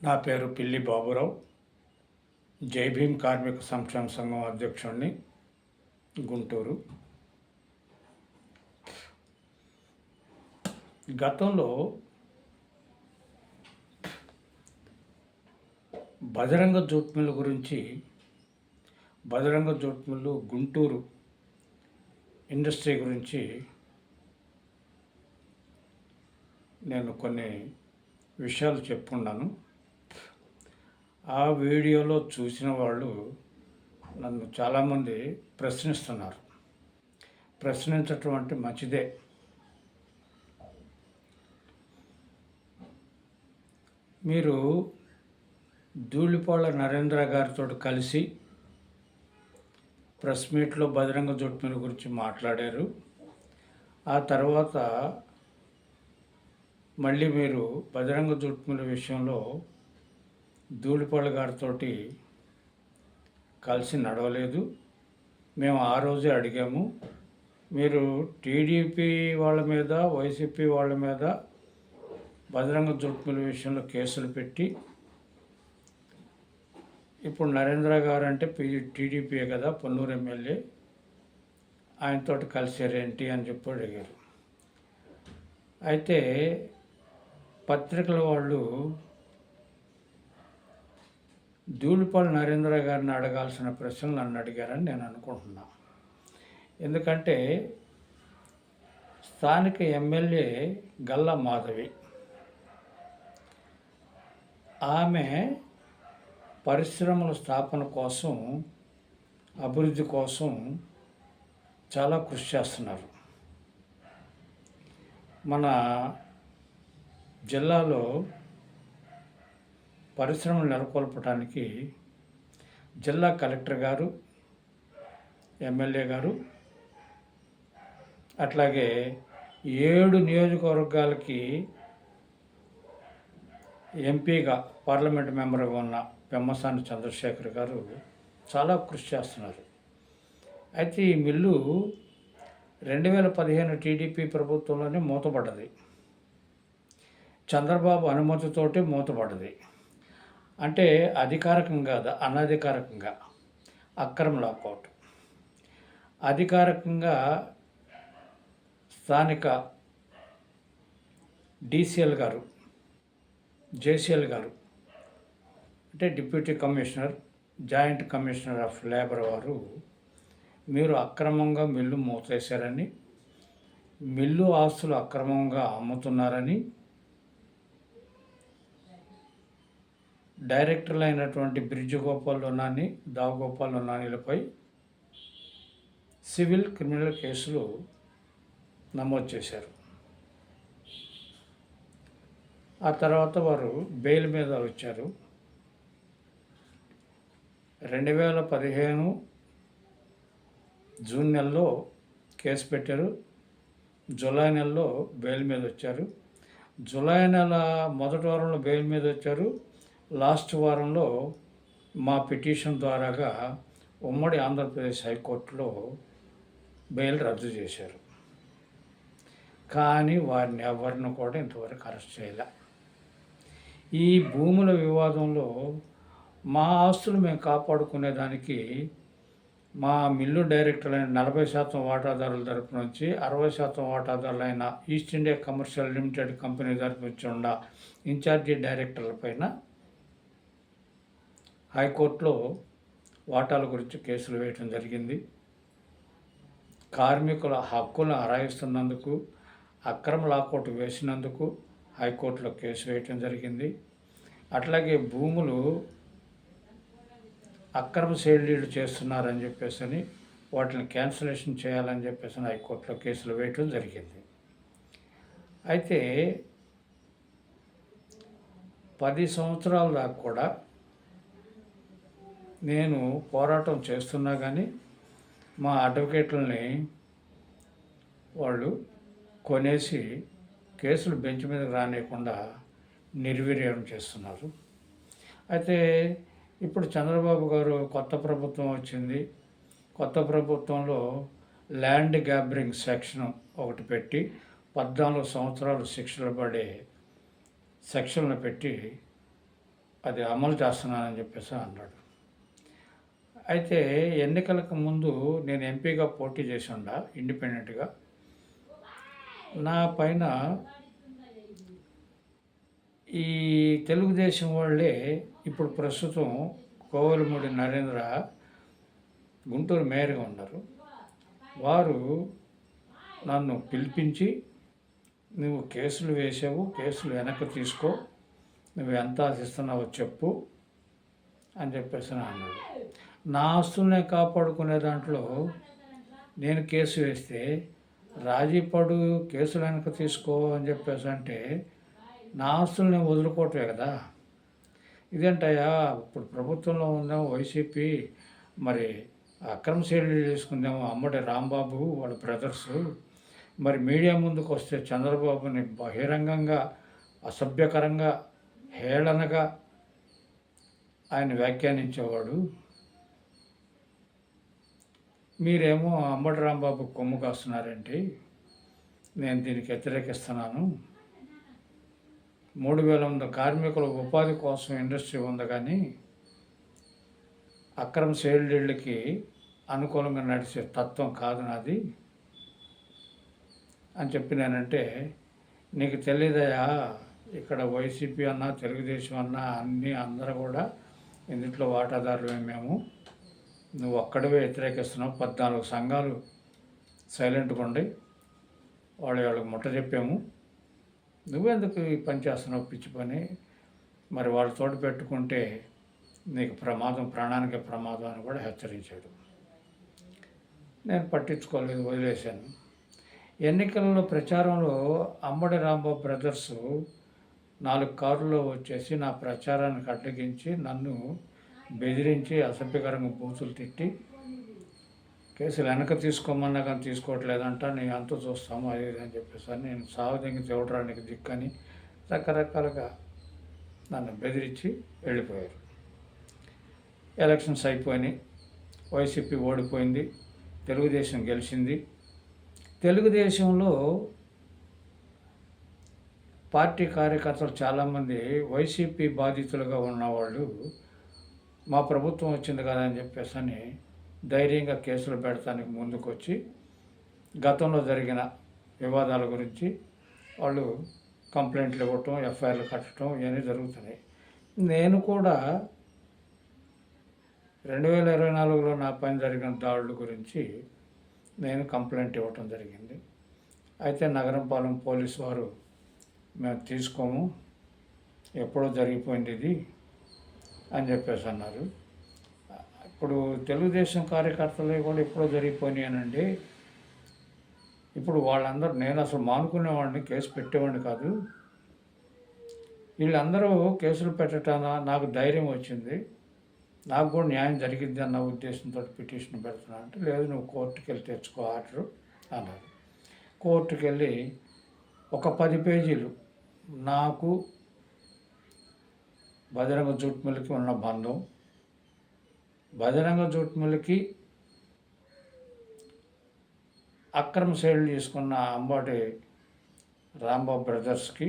నా పేరు పిల్లి బాబురావు. జై భీమ్ కార్మిక సంక్షేమ సంఘం అధ్యక్షుడిని, గుంటూరు. గతంలో బజరంగ జూట్ మిల్లు గురించి, Bajrang jute mill Guntur industry గురించి నేను కొన్ని విషయాలు చెప్పుకున్నాను. ఆ వీడియోలో చూసిన వాళ్ళు నన్ను చాలామంది ప్రశ్నిస్తున్నారు. ప్రశ్నించటం అంటే మంచిదే. మీరు ధూళిపాళ నరేంద్ర గారితో కలిసి ప్రెస్ మీట్లో బజరంగ జూట్ మిల్ గురించి మాట్లాడారు. ఆ తర్వాత మళ్ళీ మీరు బజరంగ జూట్ మిల్ విషయంలో ధూళిపాళ గారితో కలిసి నడవలేదు. మేము ఆ రోజే అడిగాము, మీరు టీడీపీ వాళ్ళ మీద, వైసీపీ వాళ్ళ మీద బజరంగ జూట్ మిల్ విషయంలో కేసులు పెట్టి, ఇప్పుడు నరేంద్ర గారు అంటే టీడీపీయే కదా, పొన్నూరు ఎమ్మెల్యే, ఆయనతో కలిసారేంటి అని చెప్పి అడిగారు. అయితే పత్రికల వాళ్ళు ధూళిపాళ నరేంద్ర గారిని అడగాల్సిన ప్రశ్నలు నన్ను అడిగారని నేను అనుకుంటున్నా. ఎందుకంటే స్థానిక ఎమ్మెల్యే గల్లా మాధవి, ఆమె పరిశ్రమల స్థాపన కోసం, అభివృద్ధి కోసం చాలా కృషి చేస్తున్నారు. మన జిల్లాలో పరిశ్రమలు నెలకొల్పడానికి జిల్లా కలెక్టర్ గారు, ఎమ్మెల్యే గారు, అట్లాగే 7 నియోజకవర్గాలకి ఎంపీగా, పార్లమెంట్ మెంబర్గా ఉన్న పెమ్మసాని చంద్రశేఖర్ గారు చాలా కృషి చేస్తున్నారు. అయితే ఈ మిల్లు 2015 టీడీపీ ప్రభుత్వంలోనే మూతపడ్డది. చంద్రబాబు అనుమతితోటి మూతపడ్డది. అంటే అధికారికంగా కాదు, అనధికారికంగా అక్రమ లాకౌట్. అధికారికంగా స్థానిక డీసీఎల్ గారు, జేసీఎల్ గారు అంటే deputy commissioner, joint commissioner of labour వారు, మీరు అక్రమంగా మిల్లు మూసేశారని, మిల్లు ఆస్తులు అక్రమంగా అమ్ముతున్నారని, డైరెక్టర్లు అయినటువంటి బ్రిడ్జి గోపాల్ లోనాని, దావగోపాల్ లోనానిలపై సివిల్, క్రిమినల్ కేసులు నమోదు చేశారు. ఆ తర్వాత వారు బెయిల్ మీద వచ్చారు. 2015 జూన్ నెలలో కేసు పెట్టారు. జూలై నెలలో బెయిల్ మీద వచ్చారు. జూలై నెల మొదటి వారంలో బెయిల్ మీద వచ్చారు. లాస్ట్ వారంలో మా పిటిషన్ ద్వారాగా ఉమ్మడి ఆంధ్రప్రదేశ్ హైకోర్టులో బెయిల్ రద్దు చేశారు. కానీ వారిని ఎవరిని కూడా ఇంతవరకు అరెస్ట్ చేయలే. ఈ భూముల వివాదంలో మా ఆస్తులు మేము కాపాడుకునేదానికి మా మిల్లు డైరెక్టర్లైన 40% వాటాదారుల తరపు నుంచి 60% వాటాదారులైన East India Commercial Limited Company తరపు నుంచి ఉన్న ఇన్ఛార్జి డైరెక్టర్ల పైన హైకోర్టులో వాటాల గురించి కేసులు వేయటం జరిగింది. కార్మికుల హక్కులను అరాయిస్తున్నందుకు, అక్రమ లాకౌట్ వేసినందుకు హైకోర్టులో కేసు వేయటం జరిగింది. అట్లాగే భూములు అక్రమ సేల్డీలు చేస్తున్నారని చెప్పేసి వాటిని క్యాన్సిలేషన్ చేయాలని చెప్పేసి హైకోర్టులో కేసులు వేయటం జరిగింది. అయితే 10 సంవత్సరాల దాకా కూడా నేను పోరాటం చేస్తున్నా కానీ మా అడ్వకేట్లని వాళ్ళు కొనేసి కేసులు బెంచ్ మీదకి రానియకుండా నిర్వీర్యం చేస్తున్నారు. అయితే ఇప్పుడు చంద్రబాబు గారు కొత్త ప్రభుత్వం వచ్చింది. కొత్త ప్రభుత్వంలో ల్యాండ్ గ్యాబరింగ్ సెక్షన్ ఒకటి పెట్టి 14 సంవత్సరాలు శిక్షలు పడే సెక్షన్లు పెట్టి అది అమలు చేస్తున్నానని చెప్పేసి అన్నాడు. అయితే ఎన్నికలకు ముందు నేను ఎంపీగా పోటీ చేసి ఇండిపెండెంట్గా. నా పైన ఈ తెలుగుదేశం వాళ్ళే ఇప్పుడు ప్రస్తుతం కోవెలమూడి నరేంద్ర గుంటూరు మేయర్గా ఉన్నారు. వారు నన్ను పిలిపించి, నువ్వు కేసులు వేసావు, కేసులు వెనక్కి తీసుకో, నువ్వు ఎంత ఆశిస్తున్నావో చెప్పు అని చెప్పేసి అన్నాడు. నా ఆస్తుల్ని కాపాడుకునే దాంట్లో నేను కేసు వేస్తే రాజీ పడు, కేసులు వెనక్కి తీసుకో అని చెప్పేసి అంటే నా ఆస్తుల్ని వదులుకోవటమే కదా. ఇదేంటయ్యా, ఇప్పుడు ప్రభుత్వంలో ఉందేమో వైసీపీ, మరి అక్రమ శైలి చేసుకుందేమో అమ్మడి రాంబాబు వాళ్ళ బ్రదర్సు, మరి మీడియా ముందుకు వస్తే చంద్రబాబుని బహిరంగంగా అసభ్యకరంగా హేళనగా ఆయన వ్యాఖ్యానించేవాడు. మీరేమో అంబటి రాంబాబు కొమ్ము కాస్తున్నారేంటి? నేను దీనికి వ్యతిరేకిస్తున్నాను. 3,000 కార్మికుల ఉపాధి కోసం ఇండస్ట్రీ ఉంది, కానీ అక్రమ సేల్డీళ్ళకి అనుకూలంగా నడిచే తత్వం కాదు నాది అని చెప్పి నేనంటే, నీకు తెలియదయా, ఇక్కడ వైసీపీ అన్నా తెలుగుదేశం అన్నా అన్నీ అందరూ కూడా ఇందులో వాటాదారులే మేము. నువ్వు ఒక్కడవే వ్యతిరేకిస్తున్నావు. 14 సంఘాలు సైలెంట్గా ఉండి వాళ్ళకి ముట్ట చెప్పాము. నువ్వెందుకు ఈ పని చేస్తున్నావు, పిచ్చి పని? మరి వాళ్ళ తోడు పెట్టుకుంటే నీకు ప్రమాదం, ప్రాణానికి ప్రమాదం అని కూడా హెచ్చరించాడు. నేను పట్టించుకోలేదు, వదిలేశాను. ఎన్నికలలో ప్రచారంలో అంబడి రాంబాబు బ్రదర్స్ 4 కార్లలో వచ్చేసి నా ప్రచారానికి అడ్డగించి నన్ను బెదిరించి అసభ్యకరంగా బూతులు తిట్టి, కేసులు వెనక తీసుకోమన్నా కానీ తీసుకోవట్లేదంట, నేను అంత చూస్తాము అది అని చెప్పేసి నేను సావదంగి తేవడానికి దిక్కని రకరకాలుగా నన్ను బెదిరించి వెళ్ళిపోయారు. ఎలక్షన్స్ అయిపోయినాయి, వైసీపీ ఓడిపోయింది, తెలుగుదేశం గెలిచింది. తెలుగుదేశంలో పార్టీ కార్యకర్తలు చాలామంది వైసీపీ బాధితులుగా ఉన్నవాళ్ళు మా ప్రభుత్వం వచ్చింది కదా అని చెప్పేసి అని ధైర్యంగా కేసులు పెడతానికి ముందుకొచ్చి గతంలో జరిగిన వివాదాల గురించి వాళ్ళు కంప్లైంట్లు ఇవ్వటం, ఎఫ్ఐఆర్లు కట్టడం ఇవన్నీ జరుగుతున్నాయి. నేను కూడా 2024లో నా పైన జరిగిన దాడుల గురించి నేను కంప్లైంట్ ఇవ్వటం జరిగింది. అయితే నగరంపాలెం పోలీసు వారు మేము తీసుకోము, ఎప్పుడో జరిగిపోయింది ఇది అని చెప్పేసి అన్నారు. ఇప్పుడు తెలుగుదేశం కార్యకర్తలు కూడా ఎప్పుడో జరిగిపోయినాయనండి. ఇప్పుడు వాళ్ళందరూ, నేను అసలు మానుకునేవాడిని, కేసు పెట్టేవాడిని కాదు. వీళ్ళందరూ కేసులు పెట్టటాన నాకు ధైర్యం వచ్చింది, నాకు కూడా న్యాయం జరిగిద్ది అన్న ఉద్దేశంతో పిటిషన్ పెడుతున్నా అంటే, లేదు నువ్వు కోర్టుకు వెళ్ళి తెచ్చుకో ఆర్డరు అన్నారు. కోర్టుకు వెళ్ళి ఒక 10 పేజీలు నాకు బజరంగ జూట్ మిల్లుకి ఉన్న బంధం, బజరంగ జూట్ మిల్లుకి అక్రమ సేల్ చేసుకున్న అంబటి రాంబాబు బ్రదర్స్కి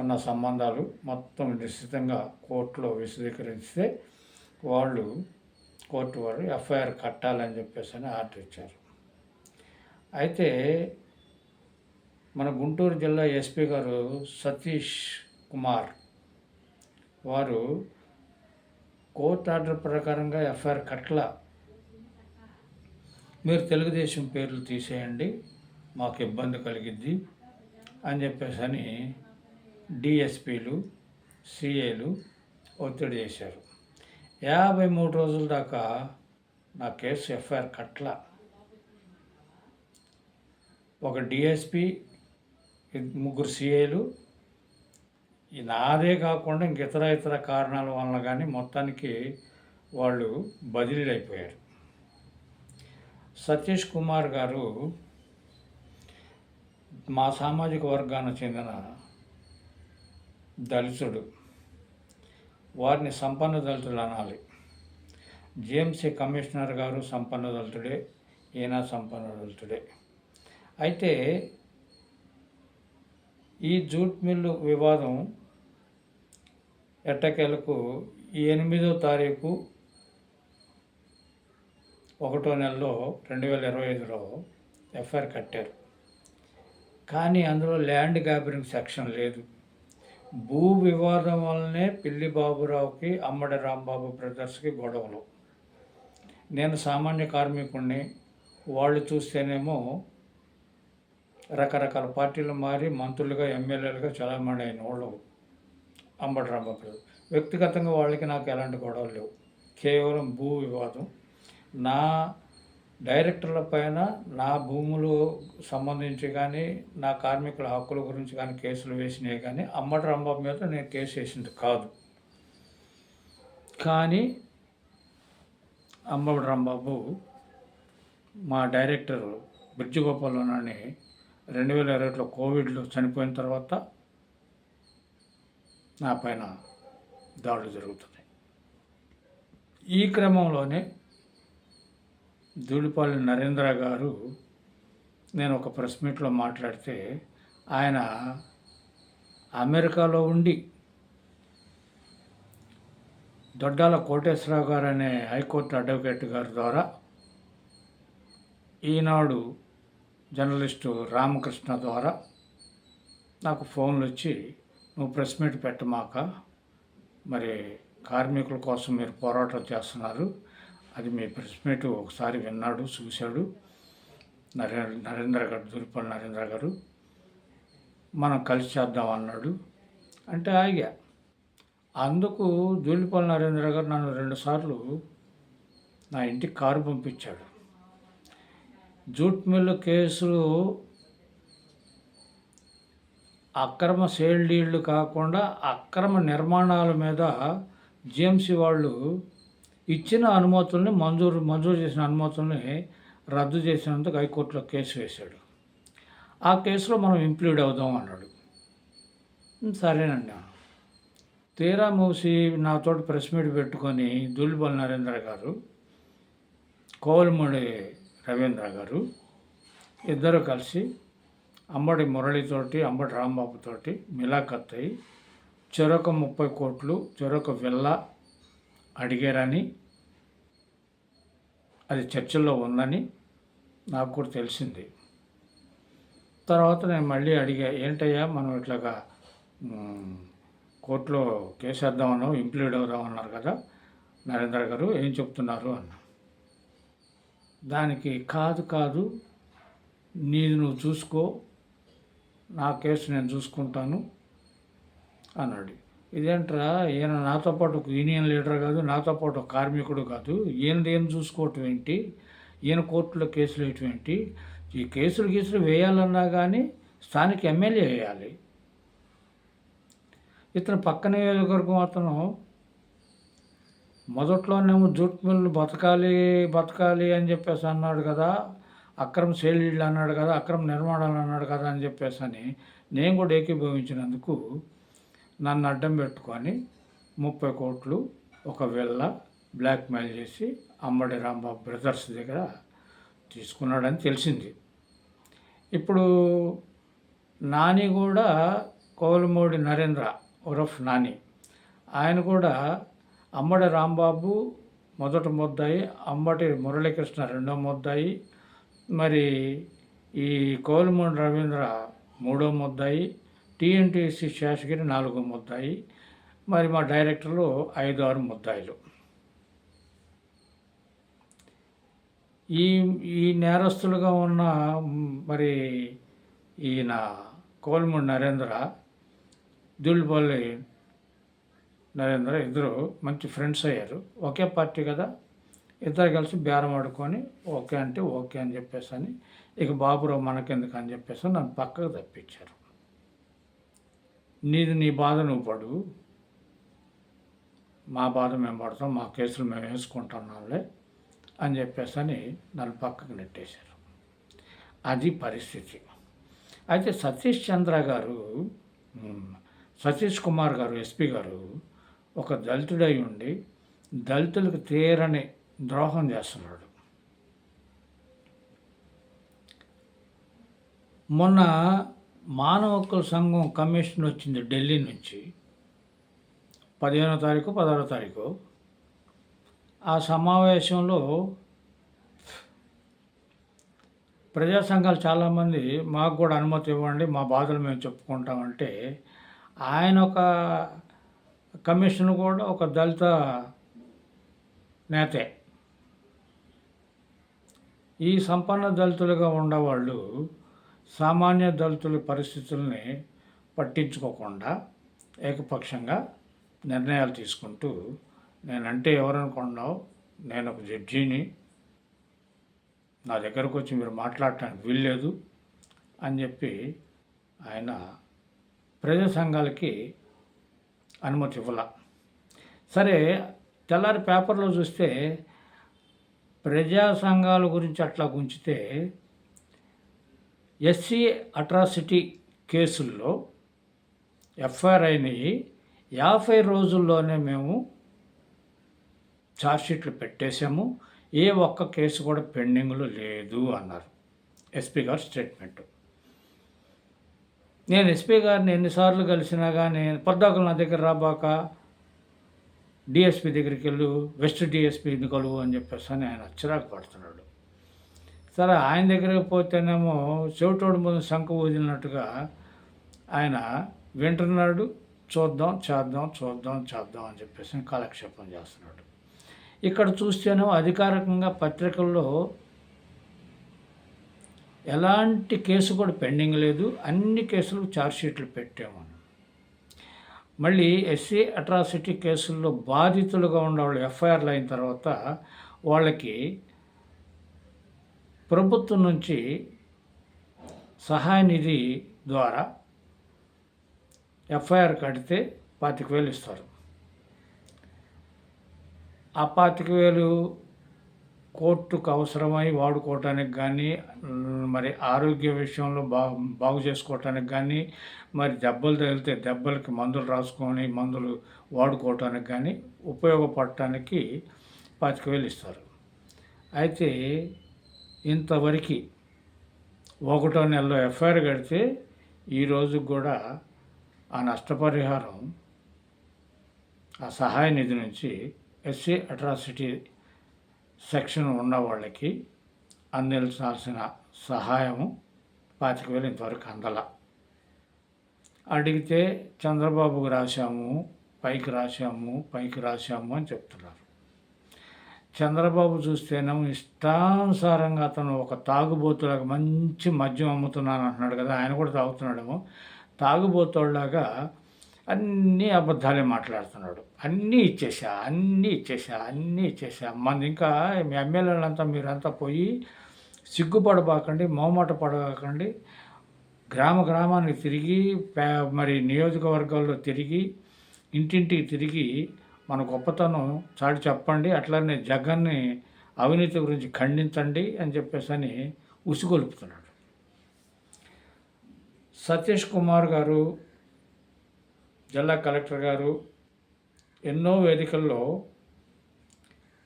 ఉన్న సంబంధాలు మొత్తం నిశ్చితంగా కోర్టులో విశదీకరిస్తే కోర్టు వారు ఎఫ్ఐఆర్ కట్టాలని చెప్పేసి అని ఆర్డర్ ఇచ్చారు. అయితే మన గుంటూరు జిల్లా ఎస్పీ గారు సతీష్ కుమార్ వారు కోర్టు ఆర్డర్ ప్రకారంగా ఎఫ్ఐఆర్ కట్టల, మీరు తెలుగుదేశం పేర్లు తీసేయండి, మాకు ఇబ్బంది కలిగిద్ది అని చెప్పేసి అని డిఎస్పీలు, సిఏలు ఒత్తిడి చేశారు. 53 రోజుల దాకా నా కేసు ఎఫ్ఐఆర్ కట్టల. ఒక డిఎస్పీ, 3 సిఏలు, నాదే కాకుండా ఇంక ఇతర కారణాల వలన కానీ మొత్తానికి వాళ్ళు బదిలీలు అయిపోయారు. సతీష్ కుమార్ గారు మా సామాజిక వర్గానికి చెందిన దళితుడు, వారిని సంపన్న దళితులు అనాలి. జిఎంసీ కమిషనర్ గారు సంపన్న దళితుడే, ఈయన సంపన్న దళితుడే. అయితే ఈ జూట్ మిల్లు వివాదం ఎట్టకేలకు 8వ తారీఖు 1వ నెలలో 2025లో ఎఫ్ఐఆర్ కట్టారు. కానీ అందులో ల్యాండ్ గ్రాబింగ్ సెక్షన్ లేదు. భూ వివాదం వల్లనే పిల్లి బాబురావుకి, అమ్మడి రాంబాబు బ్రదర్స్కి గొడవలు. నేను సామాన్య కార్మికుడిని, వాళ్ళు చూస్తేనేమో రకరకాల పార్టీలు మారి మంత్రులుగా, ఎమ్మెల్యేలుగా చలామణి అయిన వాళ్ళు అంబటి రాంబాబు బ్రదర్స్. వ్యక్తిగతంగా వాళ్ళకి నాకు ఎలాంటి గొడవలు లేవు. కేవలం భూ వివాదం. నా డైరెక్టర్ల పైన నా భూములు సంబంధించి కానీ, నా కార్మికుల హక్కుల గురించి కానీ కేసులు వేసినాయి కానీ అంబటి రాంబాబు మీద నేను కేసు వేసింది కాదు. కానీ అంబటి రాంబాబు మా డైరెక్టర్ బ్రిడ్జి గోపాలనాన్ని 2021లో కోవిడ్లో చనిపోయిన తర్వాత నా పైన దాడులు జరుగుతున్నాయి. ఈ క్రమంలోనే ధూళిపాలి నరేంద్ర గారు, నేను ఒక ప్రెస్ మీట్లో మాట్లాడితే ఆయన అమెరికాలో ఉండి దొడ్డాల కోటేశ్వరరావు గారు అనే హైకోర్టు అడ్వకేట్ గారి ద్వారా ఈనాడు జర్నలిస్టు రామకృష్ణ ద్వారా నాకు ఫోన్లు వచ్చి, నువ్వు ప్రెస్ మీట్ పెట్టమాక, మరి కార్మికుల కోసం మీరు పోరాటం చేస్తున్నారు, అది మీ ప్రెస్ మీట్ ఒకసారి విన్నాడు, చూశాడు నరేంద్ర గారు, ధూళిపాలి నరేంద్ర గారు, మనం కలిసి చేద్దాం అన్నాడు. అంటే ఆగా. అందుకు ధూళిపాలి నరేంద్ర గారు నన్ను 2 సార్లు నా ఇంటికి కారు పంపించాడు. జూట్ మిల్లు కేసులు అక్రమ సేల్ డీళ్లు కాకుండా అక్రమ నిర్మాణాల మీద జిఎంసి వాళ్ళు ఇచ్చిన అనుమతుల్ని మంజూరు చేసిన అనుమతుల్ని రద్దు చేసినందుకు హైకోర్టులో కేసు వేశాడు. ఆ కేసులో మనం ఇంప్లీడ్ అవుదాం అన్నాడు. సరేనండి. తీరా మూసి నాతో ప్రెస్ మీట్ పెట్టుకొని ధూళిపాలి నరేంద్ర గారు, కోవలమూడి రవీంద్ర గారు ఇద్దరు కలిసి అంబటి మురళితోటి, అంబటి రాంబాబుతోటి మిలాఖత్ అయ్యి చెరొక 30 కోట్లు చెరొక విల్లా అడిగారని, అది చర్చల్లో ఉందని నాకు కూడా తెలిసింది. తర్వాత నేను మళ్ళీ అడిగా, ఏంటయ్యా మనం ఇట్లాగా కోర్టులో కేసు వేద్దామన్నావు, ఇంప్లీడ్ అవుదామన్నారు కదా నరేంద్ర గారు, ఏం చెప్తున్నారు అన్నా. దానికి కాదు నీది నువ్వు చూసుకో, నా కేసు నేను చూసుకుంటాను అన్నాడు. ఇదేంట్రా, ఈయన నాతో పాటు యూనియన్ లీడర్ కాదు, నాతో పాటు కార్మికుడు కాదు, ఈయన చూసుకోవటం ఏంటి, ఈయన కోర్టులో కేసులు వేయటం ఏంటి, ఈ కేసులు వేయాలన్నా కానీ స్థానిక ఎమ్మెల్యే వేయాలి. ఇతను పక్క నియోజకవర్గం అతను మొదట్లోనేమో జూట్ మిల్లు బతకాలి అని చెప్పేసి అన్నాడు కదా, అక్రమ సేలీళ్ళు అన్నాడు కదా, అక్రమ నిర్మాణాలు అన్నాడు కదా అని చెప్పేసి అని నేను కూడా ఏకీభవించినందుకు నన్ను అడ్డం పెట్టుకొని 30 కోట్లు ఒక విల్లా బ్లాక్మెయిల్ చేసి అంబటి రాంబాబు బ్రదర్స్ దగ్గర తీసుకున్నాడని తెలిసింది. ఇప్పుడు నాని కూడా, కోవలమూడి నరేంద్ర ఉరఫ్ నాని, ఆయన కూడా అంబటి రాంబాబు మొదటి ముద్దాయి, అంబటి మురళీకృష్ణ రెండో ముద్దాయి, మరి ఈ కోవలమూడి రవీంద్ర మూడో ముద్దాయి, టీఎన్టీసీ శేషగిరి 4వ ముద్దాయి, మరి మా డైరెక్టర్లు 5-6 ముద్దాయిలు. ఈ నేరస్తులుగా ఉన్న మరి ఈయన కోవలమూడి నరేంద్ర, ధూళిపాలి నరేంద్ర ఇద్దరు మంచి ఫ్రెండ్స్ అయ్యారు. ఒకే పార్టీ కదా, ఇద్దరు కలిసి బేరం ఆడుకొని ఓకే అంటే ఓకే అని చెప్పేసి అని, ఇక బాబురావు మనకెందుకు అని చెప్పేసి నన్ను పక్కకు తప్పించారు. నీ బాధ నువ్వు పడు, మా బాధ మేము పడతాం, మా కేసులు మేము వేసుకుంటున్నాంలే అని చెప్పేసి అని నన్ను పక్కకు నెట్టేశారు. అది పరిస్థితి. అయితే సతీష్ కుమార్ గారు ఎస్పీ గారు ఒక దళితుడై ఉండి దళితులకు తీరని ద్రోహం చేస్తున్నాడు. మొన్న మానవ హక్కుల సంఘం కమిషన్ వచ్చింది ఢిల్లీ నుంచి. 15వ తారీఖు 16వ తారీఖు ఆ సమావేశంలో ప్రజా సంఘాలు చాలామంది మాకు కూడా అనుమతి ఇవ్వండి, మా బాధలు మేము చెప్పుకుంటామంటే ఆయన ఒక కమిషన్ కూడా ఒక దళిత నేతే. ఈ సంపన్న దళితులుగా ఉండేవాళ్ళు సామాన్య దళితుల పరిస్థితుల్ని పట్టించుకోకుండా ఏకపక్షంగా నిర్ణయాలు తీసుకుంటూ, నేనంటే ఎవరనుకున్నావు, నేను ఒక జడ్జిని, నా దగ్గరకు వచ్చి మీరు మాట్లాడటానికి వీల్లేదు అని చెప్పి ఆయన ప్రజా సంఘాలకి అనుమతి ఇవ్వాల. సరే, తెల్లారి పేపర్లో చూస్తే ప్రజా సంఘాల గురించి అట్లా ఉంచితే ఎస్సీ అట్రాసిటీ కేసుల్లో ఎఫ్ఐఆర్ అయినాయి 50 రోజుల్లోనే మేము ఛార్జ్షీట్లు పెట్టేశాము, ఏ ఒక్క కేసు కూడా పెండింగ్లో లేదు అన్నారు ఎస్పీ గారు స్టేట్మెంట్. నేను ఎస్పీ గారిని ఎన్నిసార్లు కలిసినా కానీ పొద్దాకులు నా దగ్గర రాబాక, డిఎస్పీ దగ్గరికి వెళ్ళు, వెస్ట్ డిఎస్పీని కలువు అని చెప్పేసి అని ఆయన చిరాకు పడుతున్నాడు. సరే, ఆయన దగ్గరికి పోతేనేమో చెవిటోడు ముందు శంఖ ఊదినట్టుగా ఆయన వింటున్నాడు, చూద్దాం చేద్దాం అని చెప్పేసి కాలక్షేపం చేస్తున్నాడు. ఇక్కడ చూస్తేనేమో అధికారికంగా పత్రికల్లో ఎలాంటి కేసు కూడా పెండింగ్ లేదు, అన్ని కేసులు ఛార్జ్షీట్లు పెట్టాము. మళ్ళీ ఎస్సీ అట్రాసిటీ కేసుల్లో బాధితులుగా ఉండేవాళ్ళు ఎఫ్ఐఆర్లు అయిన తర్వాత వాళ్ళకి ప్రభుత్వం నుంచి సహాయ నిధి ద్వారా ఎఫ్ఐఆర్ కడితే 25,000 ఇస్తారు. ఆ 25,000 కోర్టుకు అవసరమై వాడుకోవటానికి కానీ, మరి ఆరోగ్య విషయంలో బాగు చేసుకోవటానికి కానీ, మరి దెబ్బలు తగిలితే దెబ్బలకి మందులు రాసుకొని మందులు వాడుకోవటానికి కానీ ఉపయోగపడటానికి 25,000 ఇస్తారు. అయితే ఇంతవరకు 1వ నెలలో ఎఫ్ఐఆర్ కడితే ఈరోజు కూడా ఆ నష్టపరిహారం ఆ సహాయ నిధి నుంచి ఎస్సీ అట్రాసిటీ సెక్షన్ ఉన్న వాళ్ళకి అందించాల్సిన సహాయము 25,000 ఇంతవరకు అందల. అడిగితే చంద్రబాబుకు రాశాము, పైకి రాశాము అని చెప్తున్నారు. చంద్రబాబు చూస్తేనేమో ఇష్టానుసారంగా అతను ఒక తాగుబోతులాగా మంచి మద్యం అమ్ముతున్నాను అంటున్నాడు కదా, ఆయన కూడా తాగుతున్నాడేమో, తాగుబోతులాగా అన్నీ అబద్ధాలే మాట్లాడుతున్నాడు. అన్నీ ఇచ్చేసా. మంది ఇంకా మీ ఎమ్మెల్యేలంతా మీరంతా పోయి సిగ్గుపడబాకండి, మొహమాట పడబాకండి, గ్రామానికి తిరిగి మరి నియోజకవర్గాల్లో తిరిగి ఇంటింటికి తిరిగి మన గొప్పతనం చాటి చెప్పండి, అట్లనే జగన్ని అవినీతి గురించి ఖండించండి అని చెప్పేసి అని ఉసిగొలుపుతున్నాడు. సతీష్ కుమార్ గారు, జిల్లా కలెక్టర్ గారు ఎన్నో వేదికల్లో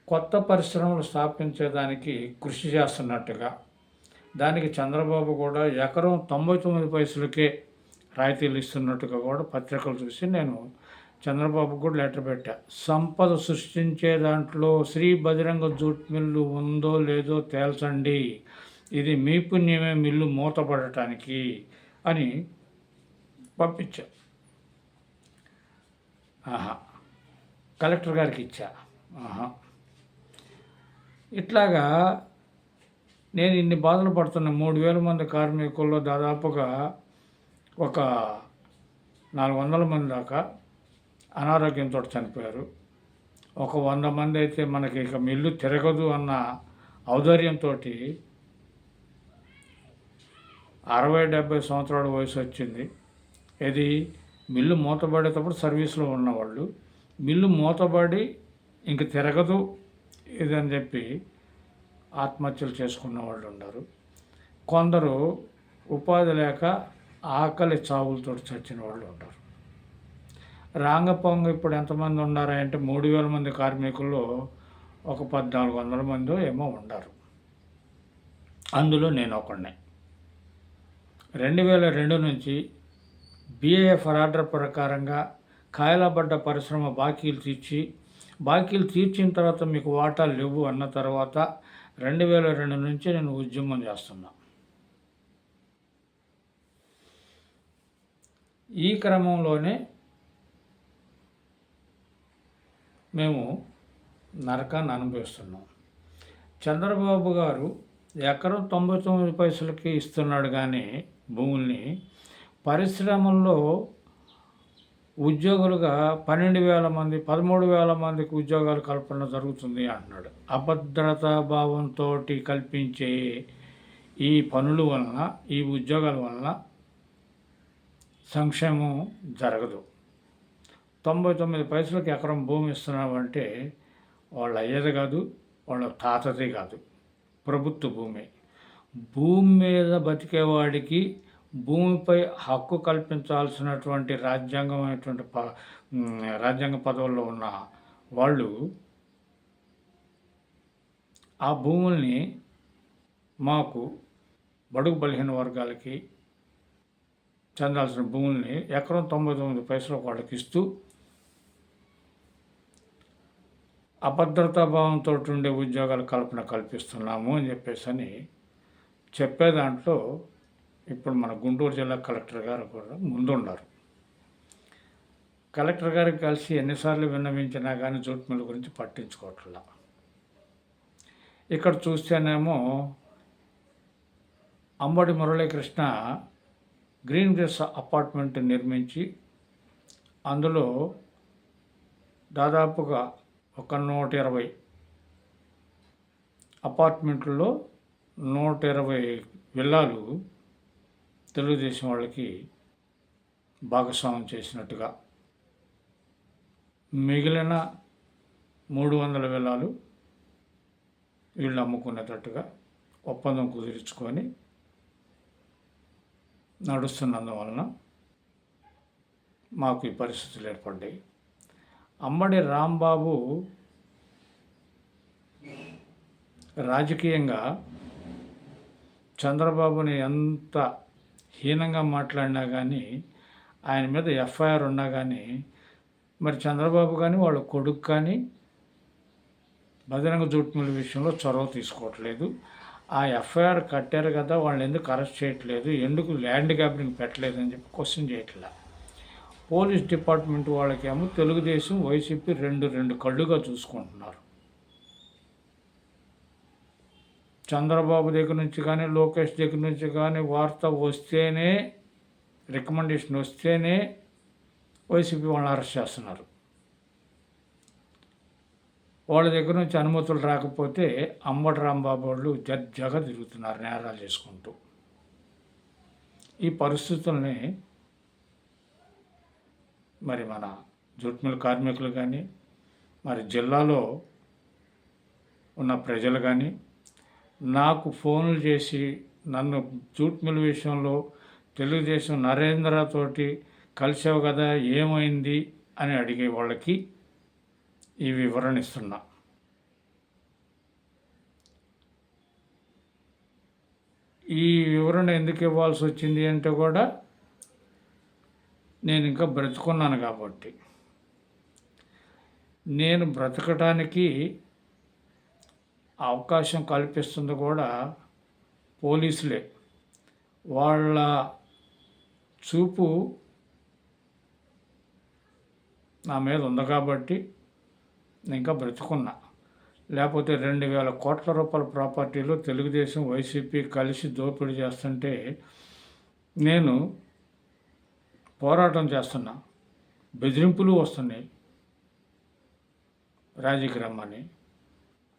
కొత్త పరిశ్రమలు స్థాపించేదానికి కృషి చేస్తున్నట్టుగా, దానికి చంద్రబాబు కూడా ఎకరం 99 పైసలకే రాయితీలు ఇస్తున్నట్టుగా కూడా పత్రికలు చూసి నేను చంద్రబాబు కూడా లెటర్ పెట్టా. సంపద సృష్టించే దాంట్లో శ్రీ బజరంగ జూట్ మిల్లు ఉందో లేదో తేల్చండి, ఇది మీ పుణ్యమే మిల్లు మూతపడటానికి అని పంపించా. కలెక్టర్ గారికి ఇచ్చా. ఇట్లాగా నేను ఇన్ని బాధలు పడుతున్నా. 3,000 మంది కార్మికుల్లో దాదాపుగా ఒక 400 మంది దాకా అనారోగ్యంతో చనిపోయారు. ఒక 100 మంది అయితే మనకి ఇక మిల్లు తిరగదు అన్న ఔదార్యంతో 60-70 సంవత్సరాల వయసు వచ్చింది. ఇది మిల్లు మూతబడేటప్పుడు సర్వీస్లో ఉన్నవాళ్ళు, మిల్లు మూతబడి ఇంక తిరగదు ఇదని చెప్పి ఆత్మహత్యలు చేసుకున్న వాళ్ళు ఉన్నారు. కొందరు ఉపాధి లేక ఆకలి చావులతో చచ్చిన వాళ్ళు ఉంటారు. రాంగపొంగ ఇప్పుడు ఎంతమంది ఉన్నారంటే 3,000 మంది కార్మికుల్లో ఒక 1,400 మంది ఏమో ఉన్నారు. అందులో నేను ఒకడిని. 2002 నుంచి బిఏఎఫ్ ఆర్డర్ ప్రకారంగా కాయలబడ్డ పరిశ్రమ బాకీలు తీర్చిన తర్వాత మీకు వాటాలు లేవు అన్న తర్వాత 2002 నుంచి నేను ఉద్యమం చేస్తున్నా. ఈ క్రమంలోనే మేము నరకాన్ని అనుభవిస్తున్నాం. చంద్రబాబు గారు ఎకరం 99 పైసలకి ఇస్తున్నాడు కానీ భూముల్ని, పరిశ్రమల్లో ఉద్యోగులుగా 12,000 మంది 13,000 మందికి ఉద్యోగాలు కల్పన జరుగుతుంది అంటున్నాడు. అభద్రతా భావంతో కల్పించే ఈ పనుల వలన, ఈ ఉద్యోగాల వలన సంక్షేమం జరగదు. 99 పైసలకి ఎకరం భూమి ఇస్తున్నామంటే వాళ్ళ అయ్యేది కాదు, వాళ్ళ తాతది కాదు, ప్రభుత్వ భూమి. భూమి మీద బతికేవాడికి భూమిపై హక్కు కల్పించాల్సినటువంటి రాజ్యాంగ పదవుల్లో ఉన్న వాళ్ళు ఆ భూముల్ని మాకు బడుగు బలహీన వర్గాలకి చెందాల్సిన భూముల్ని ఎకరం 99 పైసలకు వాళ్ళకి ఇస్తూ అభద్రతా భావంతో ఉండే ఉద్యోగాల కల్పన కల్పిస్తున్నాము అని చెప్పేసి చెప్పే దాంట్లో ఇప్పుడు మన గుంటూరు జిల్లా కలెక్టర్ గారు కూడా ముందున్నారు. కలెక్టర్ గారికి కలిసి ఎన్నిసార్లు విన్నవించినా కానీ జూట్ మిల్ గురించి పట్టించుకోవట్లా. ఇక్కడ చూస్తేనేమో Ambadi Muralikrishna green grace apartment నిర్మించి అందులో దాదాపుగా ఒక 120 అపార్ట్మెంట్లలో 120 విల్లాలు తెలుగుదేశం వాళ్ళకి భాగస్వామ్యం చేసినట్టుగా, మిగిలిన 300 విల్లాలు వీళ్ళు అమ్ముకునేటట్టుగా ఒప్పందం కుదుర్చుకొని నడుస్తున్నందువలన మాకు ఈ పరిస్థితులు ఏర్పడ్డాయి. అంబడి రాంబాబు రాజకీయంగా చంద్రబాబుని ఎంత హీనంగా మాట్లాడినా కానీ, ఆయన మీద ఎఫ్ఐఆర్ ఉన్నా కానీ, మరి చంద్రబాబు కానీ వాళ్ళ కొడుకు కానీ బజరంగ జూట్ మిల్ విషయంలో చొరవ తీసుకోవట్లేదు. ఆ ఎఫ్ఐఆర్ కట్టారు కదా, వాళ్ళని ఎందుకు అరెస్ట్ చేయట్లేదు, ఎందుకు ల్యాండ్ గ్రాబింగ్ పెట్టలేదు అని చెప్పి క్వశ్చన్ చేయట్లేదు. పోలీస్ డిపార్ట్మెంట్ వాళ్ళకేమో తెలుగుదేశం వైసీపీ రెండు కళ్ళుగా చూసుకుంటున్నారు. చంద్రబాబు దగ్గర నుంచి కానీ లోకేష్ దగ్గర నుంచి కానీ వార్త వస్తేనే, రికమెండేషన్ వస్తేనే వైసీపీ వాళ్ళని అరెస్ట్ చేస్తున్నారు. వాళ్ళ దగ్గర నుంచి అనుమతులు రాకపోతే అంబటి రాంబాబు వాళ్ళు జగ తిరుగుతున్నారు నేరాలు చేసుకుంటూ. ఈ పరిస్థితుల్ని మరి మన జూట్ మిల్ కార్మికులు కానీ, మరి జిల్లాలో ఉన్న ప్రజలు కానీ నాకు ఫోన్లు చేసి నన్ను జూట్ మిల్ విషయంలో తెలుగుదేశం నరేంద్రతోటి కలిసావు కదా ఏమైంది అని అడిగే వాళ్ళకి ఈ వివరణ ఇస్తున్నా. ఈ వివరణ ఎందుకు ఇవ్వాల్సి వచ్చింది అంటే కూడా నేను ఇంకా బ్రతుకున్నాను కాబట్టి. నేను బ్రతకటానికి అవకాశం కల్పిస్తుంది కూడా పోలీసులే. వాళ్ళ చూపు నా మీద ఉంది కాబట్టి ఇంకా బ్రతుకున్నా. లేకపోతే 2,000 కోట్ల రూపాయల ప్రాపర్టీలు తెలుగుదేశం వైసీపీ కలిసి దోపిడీ చేస్తుంటే నేను పోరాటం చేస్తున్నా. బెదిరింపులు వస్తున్నాయి రాజీకి రమ్మని.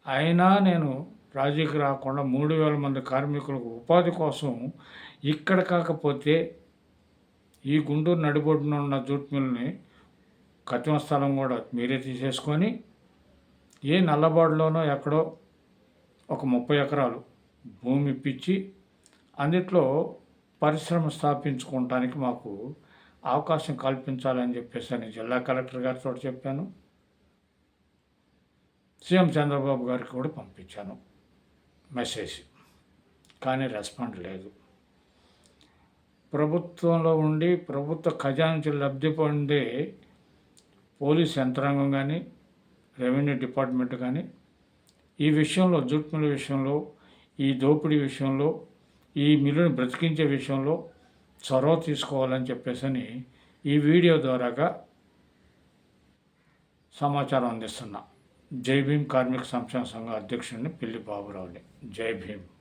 అయినా నేను రాజీకి రాకుండా 3,000 మంది కార్మికులకు ఉపాధి కోసం ఇక్కడ కాకపోతే ఈ గుంటూరు నడిబొడ్డున ఉన్న జూట్ మిల్ని కత్తిమ స్థలం కూడా మీరే తీసేసుకొని ఏ నల్లబాడులోనో ఎక్కడో ఒక 30 ఎకరాలు భూమి ఇప్పించి అందుట్లో పరిశ్రమ స్థాపించుకోవటానికి మాకు అవకాశం కల్పించాలని చెప్పేసి అని జిల్లా కలెక్టర్ గారితో చెప్పాను. సీఎం చంద్రబాబు గారికి కూడా పంపించాను మెసేజ్, కానీ రెస్పాండ్ లేదు. ప్రభుత్వంలో ఉండి ప్రభుత్వ ఖజానా నుంచి లబ్ధి పొందే పోలీస్ యంత్రాంగం కానీ, రెవెన్యూ డిపార్ట్మెంట్ కానీ ఈ విషయంలో, జూట్ మిల్లు విషయంలో, ఈ దోపిడీ విషయంలో, ఈ మిల్లుని బ్రతికించే విషయంలో చొరవ తీసుకోవాలని చెప్పేసి ఈ వీడియో ద్వారాగా సమాచారం అందిస్తున్నా. జై భీమ్ కార్మిక సంక్షేమ సంఘ అధ్యక్షుడిని పిల్లి బాబురావుని. జై భీమ్.